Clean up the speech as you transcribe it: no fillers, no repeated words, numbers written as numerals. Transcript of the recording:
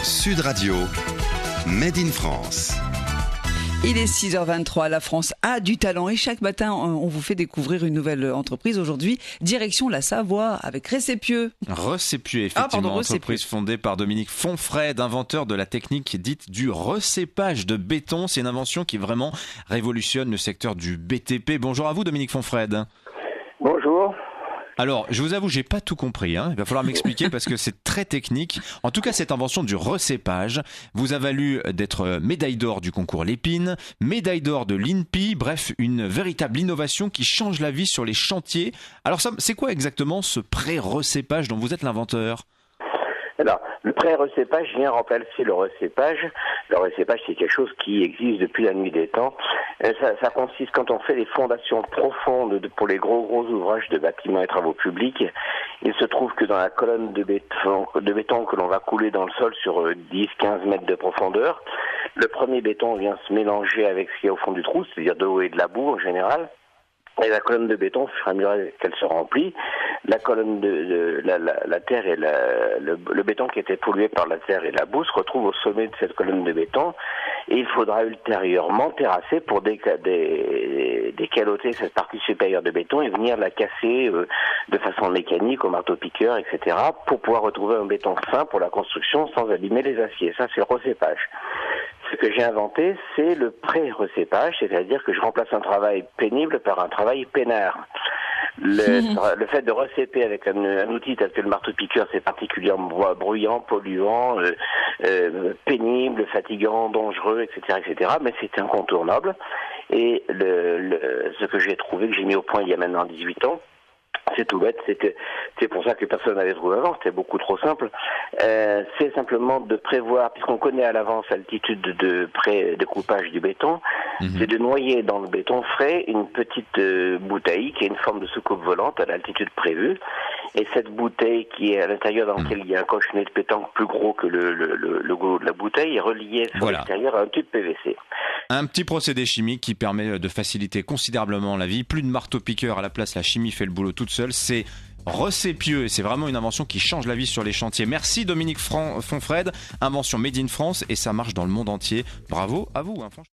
Sud Radio, Made in France. Il est 6h23, la France a du talent et chaque matin on vous fait découvrir une nouvelle entreprise. Aujourd'hui, direction la Savoie avec Recépieux. Recépieux, effectivement, entreprise fondée par Dominique Fonfred, inventeur de la technique dite du recépage de béton. C'est une invention qui vraiment révolutionne le secteur du BTP. Bonjour à vous Dominique Fonfred. Bonjour. Alors, je vous avoue, j'ai pas tout compris. Il va falloir m'expliquer parce que c'est très technique. En tout cas, cette invention du recépage vous a valu d'être médaille d'or du concours Lépine, médaille d'or de l'INPI, bref, une véritable innovation qui change la vie sur les chantiers. Alors, c'est quoi exactement ce pré-recépage dont vous êtes l'inventeur ? Alors, le pré-recépage vient remplacer le recépage. Le recépage, c'est quelque chose qui existe depuis la nuit des temps. Ça consiste, quand on fait des fondations profondes pour les gros ouvrages de bâtiments et travaux publics, il se trouve que dans la colonne de béton que l'on va couler dans le sol sur 10-15 mètres de profondeur, le premier béton vient se mélanger avec ce qu'il y a au fond du trou, c'est-à-dire de l'eau et de la boue en général. Et la colonne de béton, au fur et à mesure qu'elle se remplit, la colonne la terre et le béton qui était pollué par la terre et la boue se retrouve au sommet de cette colonne de béton, et il faudra ultérieurement terrasser pour décaloter cette partie supérieure de béton et venir la casser de façon mécanique au marteau-piqueur, etc., pour pouvoir retrouver un béton fin pour la construction sans abîmer les aciers. Ça, c'est le recépage. Ce que j'ai inventé, c'est le pré-recépage, c'est-à-dire que je remplace un travail pénible par un travail peinard. Le fait de recéper avec un outil tel que le marteau-piqueur, c'est particulièrement bruyant, polluant, pénible, fatigant, dangereux, etc., etc., mais c'est incontournable. Et ce que j'ai trouvé, que j'ai mis au point il y a maintenant 18 ans, c'est tout bête, c'est pour ça que personne n'avait trouvé avant, c'était beaucoup trop simple. C'est simplement de prévoir, puisqu'on connaît à l'avance l'altitude de pré-découpage du béton, c'est de noyer dans le béton frais une petite bouteille qui a une forme de soucoupe volante à l'altitude prévue. Et cette bouteille qui est à l'intérieur dans laquelle il y a un cochonnet de pétanque plus gros que le gros de la bouteille est relié sur l'extérieur à un tube PVC. Un petit procédé chimique qui permet de faciliter considérablement la vie. Plus de marteau-piqueur à la place, la chimie fait le boulot toute seule. C'est Recépieux et c'est vraiment une invention qui change la vie sur les chantiers. Merci Dominique Fonfred, invention Made in France et ça marche dans le monde entier. Bravo à vous. Franchement.